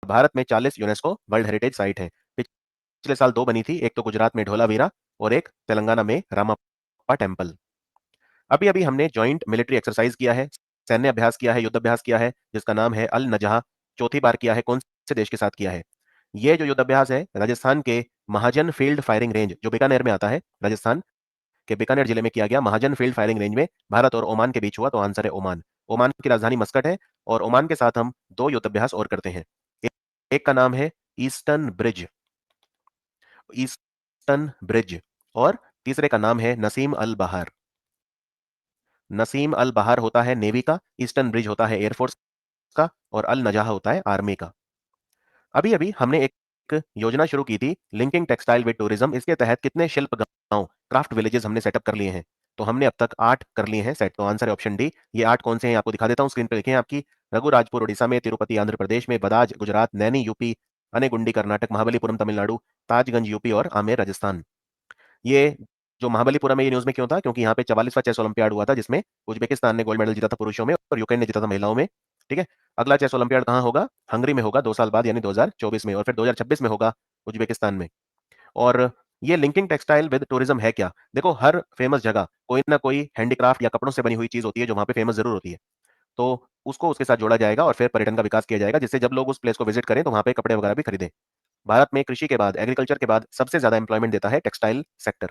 भारत में 40 UNESCO world heritage site है। पिछले साल 2 बनी थी, एक तो गुजरात में ढोलावीरा और एक तेलंगाना में रामप्पा टेम्पल। अभी अभी हमने ज्वाइंट मिलिट्री एक्सरसाइज किया है, सैन्य अभ्यास किया है, युद्ध अभ्यास किया है, जिसका नाम है अल नजहा। चौथी बार किया है, कौन से देश के साथ किया है? ये जो युद्ध अभ्यास है राजस्थान के महाजन फील्ड फायरिंग रेंज, जो बीकानेर में आता है, राजस्थान के बीकानेर जिले में किया गया महाजन फील्ड फायरिंग रेंज में भारत और ओमान के बीच हुआ। तो आंसर है ओमान। ओमान की राजधानी मस्कट है और ओमान के साथ हम 2 युद्ध अभ्यास और करते हैं। एक का नाम है ईस्टर्न ब्रिज, ईस्टर्न ब्रिज, और तीसरे का नाम है नसीम अल बहार। नसीम अल बहार होता है नेवी का, ईस्टर्न ब्रिज होता है एयरफोर्स का, और अल नजाह होता है आर्मी का। अभी अभी हमने एक योजना शुरू की थी, लिंकिंग टेक्सटाइल विद टूरिज्म। इसके तहत कितने शिल्प गांव, क्राफ्ट विलेजेस हमने सेटअप कर लिए हैं? तो हमने अब तक 8 कर लिए हैं सेट। तो आंसर है ऑप्शन डी। ये 8 कौन से हैं आपको दिखा देता हूं, स्क्रीन पर लिखे हैं आपकी। रघुराजपुर उड़ीसा में, तिरुपति आंध्र प्रदेश में, बदाज गुजरात, नैनी यूपी, अनेगुंडी कर्नाटक, महाबलीपुरम तमिलनाडु, ताजगंज यूपी और आमेर राजस्थान। ये जो महाबलीपुरम है ये न्यूज में क्यों था? क्योंकि यहाँ पे 44वां चेस ओलंपियाड हुआ था, जिसमें उज्बेकिस्तान ने गोल्ड मेडल जीता था पुरुषों में और यूक्रेन ने जीता था महिलाओं में। ठीक है, अगला चेस ओलंपियाड कहाँ होगा? हंगरी में होगा 2 साल बाद, यानी 2024 में, और फिर 2026 में होगा उज्बेकिस्तान में। और ये लिंकिंग टेक्सटाइल विद टूरिज्म है क्या? देखो, हर फेमस जगह कोई ना कोई हैंडीक्राफ्ट या कपड़ों से बनी हुई चीज होती है जो वहां पे फेमस जरूर होती है। तो उसको उसके साथ जोड़ा जाएगा और फिर पर्यटन का विकास किया जाएगा, जिससे जब लोग उस प्लेस को विजिट करें तो वहां पे कपड़े वगैरह भी खरीदें। भारत में कृषि के बाद, एग्रीकल्चर के बाद सबसे ज्यादा इंप्लॉयमेंट देता है टेक्सटाइल सेक्टर।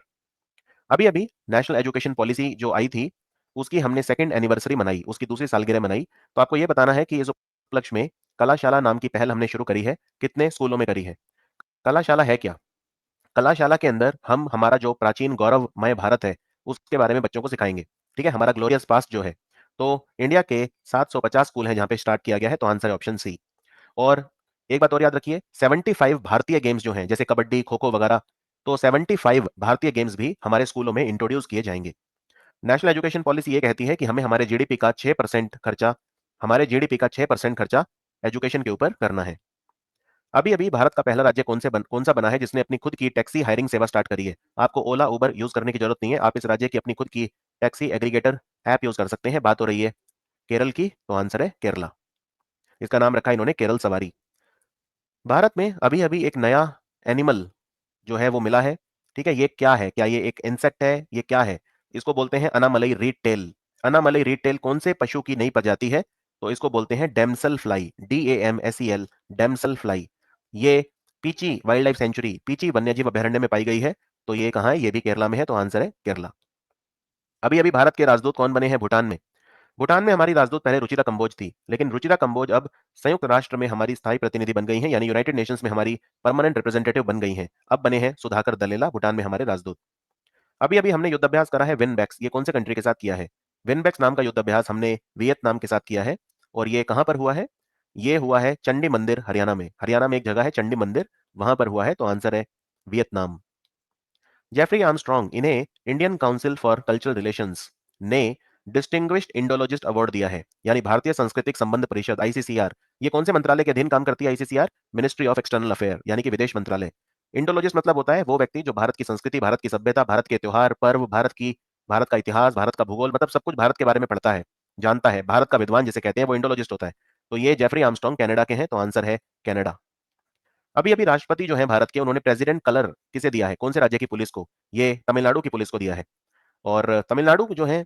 अभी अभी नेशनल एजुकेशन पॉलिसी जो आई थी, उसकी हमने सेकंड एनिवर्सरी मनाई, उसकी दूसरी सालगिरह मनाई। तो आपको यह बताना है कि इस उपलक्ष्य में कलाशाला नाम की पहल हमने शुरू करी है, कितने स्कूलों में करी है? कलाशाला है क्या? कलाशाला के अंदर हम हमारा जो प्राचीन गौरवमय भारत है उसके बारे में बच्चों को सिखाएंगे। ठीक है, हमारा ग्लोरियस पास्ट जो है। तो इंडिया के 750 स्कूल हैं जहां पे स्टार्ट किया गया है। तो आंसर है ऑप्शन सी। और एक बात और याद रखिए, 75 भारतीय गेम्स जो हैं, जैसे कबड्डी, खो खो वगैरह, तो 75 भारतीय गेम्स भी हमारे स्कूलों में इंट्रोड्यूस किए जाएंगे। नेशनल एजुकेशन पॉलिसी ये कहती है कि हमें हमारे जीडीपी का 6% खर्चा, हमारे जीडीपी का 6% खर्चा एजुकेशन के ऊपर करना है। अभी अभी भारत का पहला राज्य कौन सा बना है जिसने अपनी खुद की टैक्सी हायरिंग सेवा स्टार्ट करी है? आपको ओला उबर यूज करने की जरूरत नहीं है, आप इस राज्य की अपनी खुद की टैक्सी एग्रीगेटर ऐप यूज कर सकते हैं। बात हो रही है केरल की, तो आंसर है केरला। इसका नाम रखा इन्होंने केरल सवारी। भारत में अभी अभी एक नया एनिमल जो है वो मिला है। ठीक है, ये क्या है? क्या ये एक इंसेक्ट है? ये क्या है? इसको बोलते हैं अनामलई रीड टेल। अनामलई रीड टेल कौन से पशु की नई प्रजाति है? तो इसको बोलते हैं डेमसल फ्लाई, DAMSEL, डेमसल फ्लाई। ये पीची वाइल्ड लाइफ सेंचुरी, पीची वन्यजीव अभयारण्य में पाई गई है। तो ये कहाँ है? ये भी केरला में है। तो आंसर है केरला। अभी अभी भारत के राजदूत कौन बने हैं भूटान में? भूटान में हमारी राजदूत पहले रुचिरा कंबोज थी, लेकिन रुचिरा कंबोज अब संयुक्त राष्ट्र में हमारी स्थायी प्रतिनिधि बन गई हैं, यानी यूनाइटेड नेशंस में हमारी परमानेंट रिप्रेजेंटेटिव बन गई हैं। अब बने हैं सुधाकर दलेला, भूटान में हमारे राजदूत। अभी अभी हमने युद्धाभ्यास करा है विनबैक्स। ये कौन से कंट्री के साथ किया है? विनबैक्स नाम का युद्धाभ्यास हमने वियतनाम के साथ किया है। और ये कहां पर हुआ है? ये हुआ है चंडी मंदिर, हरियाणा में। हरियाणा में एक जगह है चंडी मंदिर, वहां पर हुआ है। तो आंसर है वियतनाम। जेफरी आर्मस्ट्रॉन्ग, इन्हें Indian council for cultural relations ने डिस्टिंग्विश्ड इंडोलॉजिस्ट अवार्ड दिया है, यानी भारतीय सांस्कृतिक संबंध परिषद, आईसीसीआर। ये कौन से मंत्रालय के अधीन काम करती है ICCR? Ministry of external affair, यानी कि विदेश मंत्रालय। इंडोलॉजिस्ट मतलब होता है वो व्यक्ति जो भारत की संस्कृति, भारत की सभ्यता, भारत के त्योहार पर्व, भारत का इतिहास, भारत का भूगोल, मतलब सब कुछ भारत के बारे में पढ़ता है, जानता है। भारत का विद्वान जिसे कहते हैं वो इंडोलॉजिस्ट होता है। तो ये जेफरी आर्मस्ट्रॉन्ग कनाडा के हैं। तो आंसर है कनाडा। अभी अभी राष्ट्रपति जो है भारत के, उन्होंने प्रेसिडेंट कलर किसे दिया है? कौन से राज्य की पुलिस को? ये तमिलनाडु की पुलिस को दिया है। और तमिलनाडु जो है,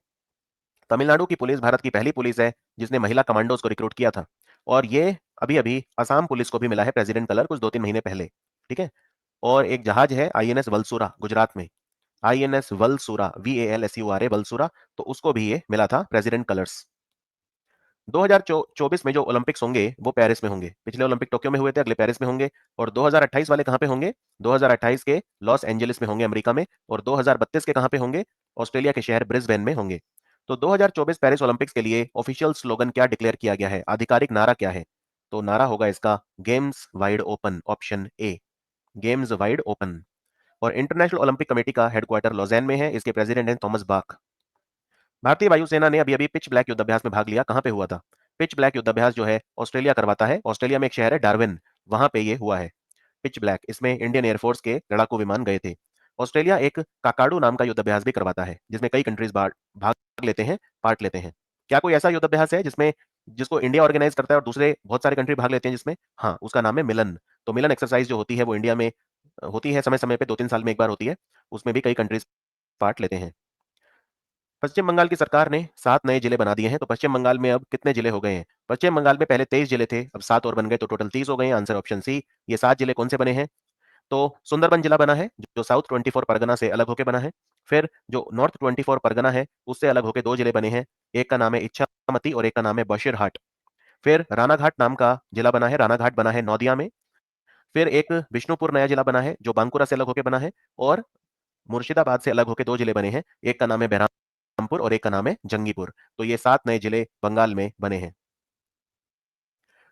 तमिलनाडु की पुलिस भारत की पहली पुलिस है जिसने महिला कमांडोज को रिक्रूट किया था। और ये अभी अभी असम पुलिस को भी मिला है प्रेसिडेंट कलर, कुछ 2-3 महीने पहले। ठीक है, और एक जहाज है आईएनएस वलसुरा, गुजरात में। आईएनएस वलसुरा, VALSURA, वलसुरा, तो उसको भी ये मिला था प्रेसिडेंट कलर्स। 2024 में जो ओलंपिक्स होंगे वो पेरिस में होंगे। पिछले ओलंपिक टोक्यो में हुए थे, अगले पेरिस में होंगे। और 2028 वाले कहां पे होंगे? 2028 के लॉस एंजलिस में होंगे, अमेरिका में। और 2032 के कहां पे होंगे? ऑस्ट्रेलिया के शहर ब्रिस्बेन में होंगे। तो 2024 पेरिस ओलंपिक्स के लिए ऑफिशियल स्लोगन क्या डिक्लेयर किया गया है? आधिकारिक नारा क्या है? तो नारा होगा इसका games wide open, option A, games wide open. और इंटरनेशनल ओलंपिक कमेटी का हेडक्वार्टर लॉजेन में है, इसके प्रेसिडेंट हैं थॉमस बाक। भारतीय वायुसेना ने अभी अभी पिच ब्लैक युद्धाभ्यास में भाग लिया, कहां पे हुआ था? पिच ब्लैक युद्धाभ्यास जो है ऑस्ट्रेलिया करवाता है, ऑस्ट्रेलिया में एक शहर है डार्विन, वहां पे ये हुआ है पिच ब्लैक। इसमें इंडियन एयरफोर्स के लड़ाकू विमान गए थे। ऑस्ट्रेलिया एक काकाडू नाम का युद्धाभ्यास भी करवाता है, जिसमें कई कंट्रीज भाग लेते हैं, पार्ट लेते हैं। क्या कोई ऐसा युद्धाभ्यास है जिसमें जिसको इंडिया ऑर्गेनाइज करता है और दूसरे बहुत सारे कंट्री भाग लेते हैं जिसमें, हाँ, उसका नाम है मिलन। तो मिलन एक्सरसाइज जो होती है वो इंडिया में होती है समय समय पे, 2-3 साल में एक बार होती है। उसमें भी कई कंट्रीज पार्ट लेते हैं। पश्चिम बंगाल की सरकार ने 7 नए जिले बना दिए हैं। तो पश्चिम बंगाल में अब कितने जिले हो गए हैं? पश्चिम बंगाल में पहले 23 जिले थे, अब 7 और बन गए, तो टोटल 30 हो गए हैं। Answer option C. ये 7 जिले कौन से बने हैं? तो सुंदरबन जिला बना है, जो साउथ 24 परगना से अलग होकर बना है। फिर जो नॉर्थ 24 परगना है, उससे अलग होकर 2 जिले बने हैं। एक का नाम है इच्छामती और एक का नाम है बशीरहाट। फिर रानाघाट नाम का जिला बना है, रानाघाट बना है नौदिया में। फिर एक विष्णुपुर नया जिला बना है, जो बांकुरा से अलग होकर बना है। और मुर्शिदाबाद से अलग होकर 2 जिले बने हैं, एक का नाम है बहरामपुर और एक का नाम है जंगीपुर। तो ये 7 नए जिले बंगाल में बने हैं।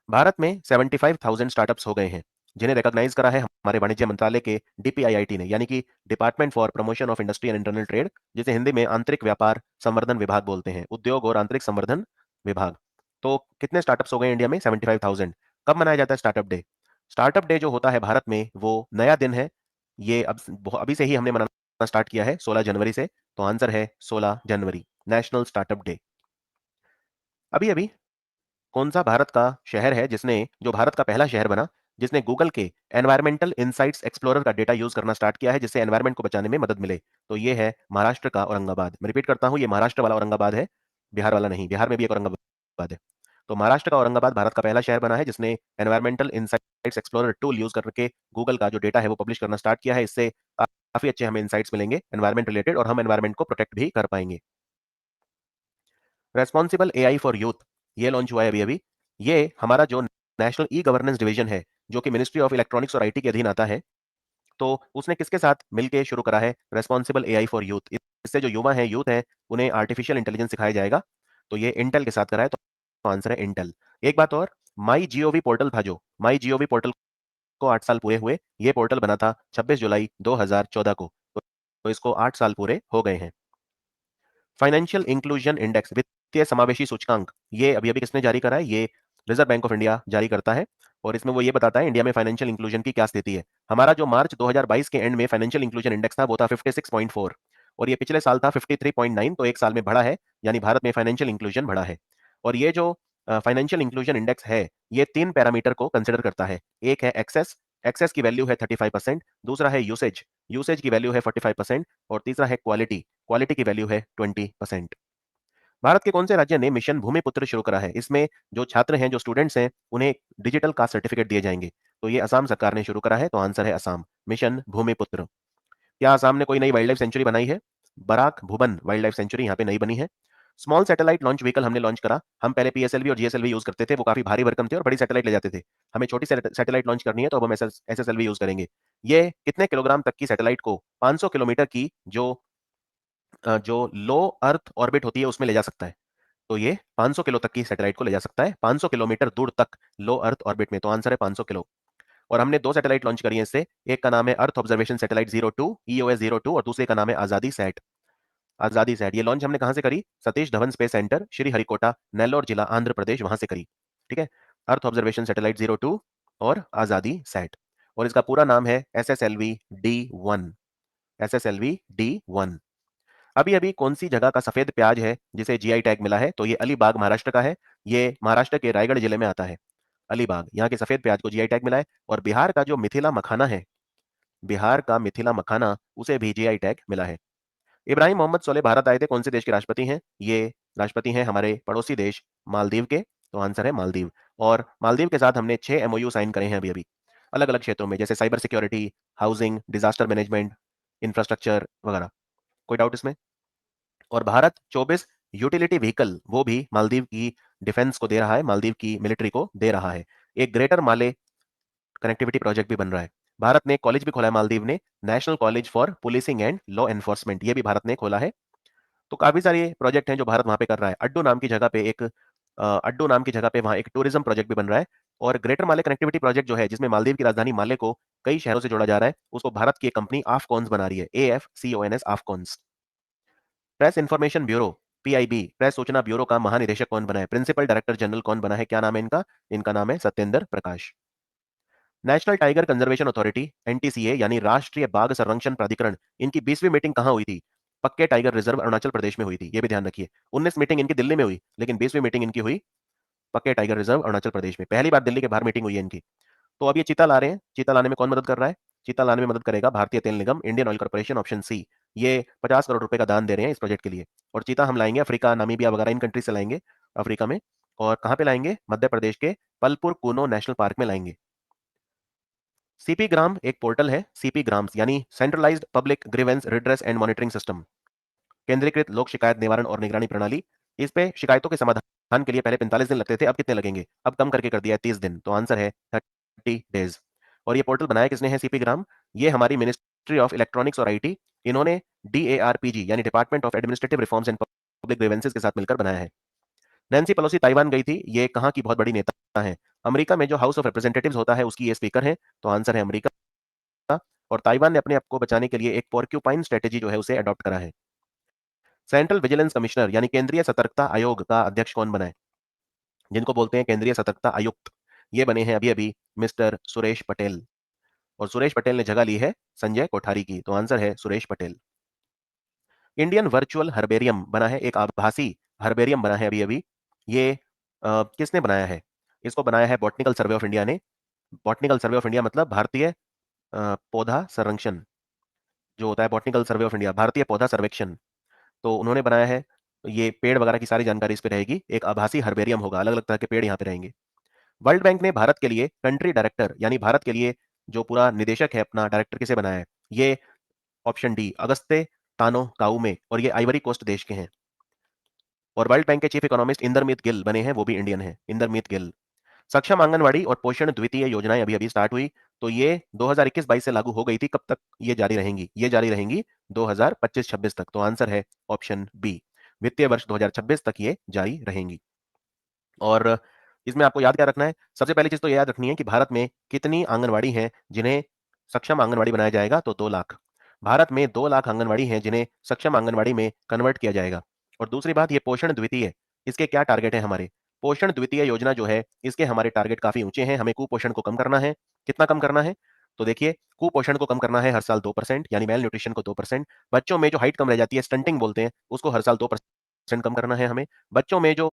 भारत में 75,000 स्टार्टअप्स हो गए हैं, जिन्हें रिकॉग्नाइज करा है हमारे वाणिज्य मंत्रालय के डीपीआईआईटी ने, यानी कि department for promotion of industry and internal trade, जिसे हिंदी में आंतरिक व्यापार संवर्धन विभाग बोलते हैं, उद्योग और आंतरिक संवर्धन विभाग। तो कितने स्टार्टअप्स हो गए इंडिया में? 75,000। कब मनाया जाता है स्टार्टअप डे? स्टार्टअप डे जो होता है भारत में, वो नया दिन है। ये अभी से ही हमने मनाना स्टार्ट किया है, 16 जनवरी से। तो आंसर है 16 जनवरी, नेशनल स्टार्टअप डे। अभी अभी कौन सा भारत का शहर है जिसने जो भारत का पहला शहर बना जिसने गूगल के एनवायरमेंटल इंसाइट्स एक्सप्लोरर का डेटा यूज करना स्टार्ट किया है, जिससे एनवायरमेंट को बचाने में मदद मिले? तो ये है महाराष्ट्र का औरंगाबाद। मैं रिपीट करता हूं, ये महाराष्ट्र वाला औरंगाबाद है, बिहार वाला नहीं। बिहार में भी एक औरंगाबाद है। तो महाराष्ट्र का औरंगाबाद भारत का पहला शहर बना है जिसने environmental insights explorer tool use करके गूगल का जो डेटा है वो पब्लिश करना स्टार्ट किया है। इससे काफी अच्छे हमें इंसाइट्स मिलेंगे एनवायरमेंट रिलेटेड, और हम एनवायरमेंट को प्रोटेक्ट भी कर पाएंगे। रेस्पॉन्सिबल एआई फॉर यूथ, ये लॉन्च हुआ है अभी अभी। ये हमारा जो नेशनल ई गवर्नेंस डिवीजन है, जो कि मिनिस्ट्री ऑफ इलेक्ट्रॉनिक्स और आईटी के अधीन आता है, तो उसने किसके साथ मिलकर शुरू करा है? Responsible AI for youth. इससे जो युवा हैं, यूथ हैं, उन्हें आर्टिफिशियल इंटेलिजेंस सिखाया जाएगा। तो ये इंटेल के साथ करा है, तो आंसर है इंटेल। एक बात और, माई जीओवी पोर्टल था, जो माई जीओवी पोर्टल को 8 साल पूरे हुए। ये पोर्टल बना था 26 जुलाई 2014 को, तो इसको 8 साल पूरे हो गए हैं। फाइनेंशियल इंक्लूजन इंडेक्स, वित्तीय समावेशी सूचकांक, ये अभी अभी किसने जारी करा है? ये रिजर्व बैंक ऑफ इंडिया जारी करता है। और इसमें वो ये बताता है इंडिया में फाइनेंशियल इंक्लूजन की क्या स्थिति है। हमारा जो मार्च 2022 के एंड में फाइनेंशियल इंक्लूजन इंडेक्स था, वो था 56.4, और ये पिछले साल था 53.9, तो एक साल में बढ़ा है, यानी भारत में फाइनेंशियल इंक्लूजन बढ़ा है। और ये जो फाइनेंशियल इंक्लूजन इंडेक्स है, ये 3 पैरामीटर को कंसिडर करता है। एक है एक्सेस, एक्सेस की वैल्यू है 35%। दूसरा है यूसेज, यूसेज की वैल्यू है 45%। और तीसरा है क्वालिटी, क्वालिटी की वैल्यू है 20%। भारत के कौन से राज्य ने मिशन भूमिपुत्र शुरू करा है? इसमें जो छात्र हैं, जो स्टूडेंट्स हैं, उन्हें डिजिटल कास्ट सर्टिफिकेट दिए जाएंगे। तो ये असम सरकार ने शुरू करा है, तो आंसर है असम, मिशन भूमिपुत्र। क्या असम ने कोई नई वाइल्ड लाइफ सेंचुरी बनाई है? बराक भुवन वाइल्ड लाइफ सेंचुरी यहाँ पे नई बनी है। स्मॉल सैटेलाइट लॉन्च व्हीकल हमने लॉन्च करा। हम पहले पीएसएलवी और जीएसएलवी यूज करते थे, वो काफी भारी भरकम थे और बड़ी सैटेलाइट ले जाते थे। हमें छोटी सैटेलाइट लॉन्च करनी है, तो अब हम एसएसएलवी यूज करेंगे। ये कितने किलोग्राम तक की सैटेलाइट को 500 किलोमीटर की जो लो अर्थ ऑर्बिट होती है उसमें ले जा सकता है? तो ये 500 किलो तक की सैटेलाइट को ले जा सकता है, 500 किलोमीटर दूर तक लो अर्थ ऑर्बिट में। तो आंसर है 500 किलो। और हमने 2 सैटेलाइट लॉन्च करी है इससे। एक का नाम है अर्थ ऑब्जर्वेशन सैटेलाइट 02 EOS-02, और दूसरे का नाम है आजादी सैट। आजादी सैट ये लॉन्च हमने कहां से करी? सतीश धवन स्पेस सेंटर, श्री हरिकोटा, नेल्लोर जिला, आंध्र प्रदेश, वहां से करी। ठीक है, अर्थ ऑब्जर्वेशन सैटेलाइट 02 और आजादी सैट। और इसका पूरा नाम है SSLV-D1। SSLV-D1। अभी अभी कौन सी जगह का सफेद प्याज है जिसे जीआई टैग मिला है? तो ये अलीबाग महाराष्ट्र का है। ये महाराष्ट्र के रायगढ़ जिले में आता है, अलीबाग। यहाँ के सफेद प्याज को जीआई टैग मिला है। और बिहार का जो मिथिला मखाना है, बिहार का मिथिला मखाना, उसे भी जीआई टैग मिला है। इब्राहिम मोहम्मद सोले भारत आए थे, कौन से देश के राष्ट्रपति हैं? ये राष्ट्रपति हैं हमारे पड़ोसी देश मालदीव के। तो आंसर है मालदीव। और मालदीव के साथ हमने 6 MOU साइन करे हैं अभी अभी, अलग अलग क्षेत्रों में, जैसे cyber security, housing, disaster management, infrastructure वगैरह। कोई डाउट इसमें? और भारत 24 यूटिलिटी व्हीकल वो भी मालदीव की डिफेंस को दे रहा है, मालदीव की मिलिट्री को दे रहा है। एक ग्रेटर माले कनेक्टिविटी प्रोजेक्ट भी बन रहा है। भारत ने कॉलेज भी खोला है मालदीव ने, national college for policing and law enforcement, ये भी भारत ने खोला है। तो काफी सारे प्रोजेक्ट हैं जो भारत वहां पे कर रहा है। अड्डू नाम की जगह पे वहां एक टूरिज्म प्रोजेक्ट भी बन रहा है। और ग्रेटर माले कनेक्टिविटी प्रोजेक्ट जो है, जिसमें मालदीव की राजधानी माले को कई शहरों से जोड़ा जा रहा है, उसको भारत की एक कंपनी आफ्कॉन्स बना रही है, AFCONS, Afcons. Press information bureau, PIB, press सूचना ब्यूरो का महानिदेशक कौन बना है? प्रिंसिपल डायरेक्टर जनरल कौन बना है? क्या नाम है इनका? इनका नाम है Satyendra Prakash. National tiger conservation authority, NTCA, यानी राष्ट्रीय बाघ संरक्षण प्राधिकरण, इनकी 20वीं मीटिंग कहां हुई थी? पक्के टाइगर रिजर्व अरुणाचल प्रदेश में हुई थी, ये भी ध्यान रखिए। 19 मीटिंग इनकी दिल्ली में हुई, लेकिन 20वीं मीटिंग इनकी हुई पक्के टाइगर रिजर्व अरुणाचल प्रदेश में। पहली बार दिल्ली के बाहर मीटिंग हुई है इनकी। तो अब ये चीता ला रहे हैं। चीता लाने में कौन मदद कर रहा है? चीता लाने में मदद करेगा भारतीय तेल निगम, Indian oil corporation, option C. ये 50 करोड़ रुपए का दान दे रहे हैं इस प्रोजेक्ट के लिए। और चीता हम लाएंगे अफ्रीका, नामीबिया वगैरह इन कंट्री से लाएंगे, अफ्रीका में। और कहां पे लाएंगे? मध्य प्रदेश के पलपुर कूनो नेशनल पार्क में लाएंगे। सीपी ग्राम एक पोर्टल है, सीपी ग्राम्स यानी centralised public grievance redress and monitoring system, केंद्रीकृत लोक शिकायत निवारण और निगरानी प्रणाली। इस पे शिकायतों के समाधान के लिए पहले 45 दिन लगते थे, अब कितने लगेंगे? अब कम करके कर दिया है 30 दिन। तो आंसर है 30 डेज। और ये पोर्टल बनाया किसने है? सीपी ग्राम। ये हमारी मिनिस्ट्री ऑफ इलेक्ट्रॉनिक्स और आईटी, इन्होंने डीएआरपीजी यानी department of administrative reforms and public grievances के साथ मिलकर बनाया है। नैन्सी पेलोसी ताइवान गई थी, ये कहां की बहुत बड़ी नेता है? अमेरिका में जो हाउस ऑफ रिप्रेजेंटेटिव्स होता है उसकी ये स्पीकर है। तो आंसर है अमेरिका। और ताइवान ने अपने आप को बचाने के लिए एक पोर्क्यूपाइन स्ट्रेटेजी जो है उसे अडॉप्ट करा है। सेंट्रल विजिलेंस कमिश्नर यानी केंद्रीय सतर्कता आयोग का अध्यक्ष कौन बना है? जिनको बोलते हैं केंद्रीय सतर्कता आयुक्त, ये बने हैं अभी अभी मिस्टर सुरेश पटेल। और सुरेश पटेल ने जगह ली है संजय कोठारी की। तो आंसर है Suresh Patel. Indian virtual herbarium बना है, एक आभासी हर्बेरियम बना है अभी अभी। ये किसने बनाया है? इसको बनाया है बॉटनिकल सर्वे ऑफ इंडिया ने। बॉटनिकल सर्वे ऑफ इंडिया मतलब भारतीय पौधा संरक्षण जो होता है, बॉटनिकल सर्वे ऑफ इंडिया भारतीय पौधा सर्वेक्षण। तो उन्होंने बनाया है। ये पेड़ वगैरह की सारी जानकारी इस पे रहेगी। एक आभासी हर्बेरियम होगा, अलग अलग तरह के पेड़ यहाँ पे रहेंगे। वर्ल्ड बैंक ने भारत के लिए कंट्री डायरेक्टर यानी भारत के लिए जो पूरा निदेशक है अपना डायरेक्टर किसे बनाया है? ये ऑप्शन डी अगस्ते तानो काउमे, और ये आइवरी कोस्ट देश के हैं। और वर्ल्ड बैंक के चीफ इकोनॉमिस्ट इंदरमीत गिल बने हैं, वो भी इंडियन है, इंदरमीत गिल। सक्षम आंगनवाड़ी और पोषण द्वितीय योजनाएं अभी अभी स्टार्ट हुई। तो ये 2021-22 से लागू हो गई थी। कब तक ये जारी रहेंगी? ये जारी रहेंगी 2025-26 तक। तो आंसर है ऑप्शन बी, वित्तीय वर्ष 2026 तक ये जारी रहेंगी। और इसमें आपको याद क्या रखना है? सबसे पहली चीज तो ये याद रखनी है कि भारत में कितनी आंगनवाड़ी हैं जिन्हें सक्षम आंगनवाड़ी बनाया जाएगा? तो 2 लाख। भारत में 2 लाख आंगनवाड़ी हैं जिन्हें सक्षम आंगनवाड़ी में कन्वर्ट किया जाएगा। और दूसरी बात, ये पोषण द्वितीय, इसके क्या टारगेट है हमारे? पोषण द्वितीय योजना जो है इसके हमारे टारगेट काफी ऊंचे हैं। हमें कुपोषण को कम करना है। कितना कम करना है? तो देखिए, कुपोषण को कम करना है हर साल 2%, यानी मेल न्यूट्रिशन को 2%। बच्चों में जो हाइट कम रह जाती है, स्टंटिंग बोलते हैं, उसको हर साल 2% कम करना है हमें। बच्चों में जो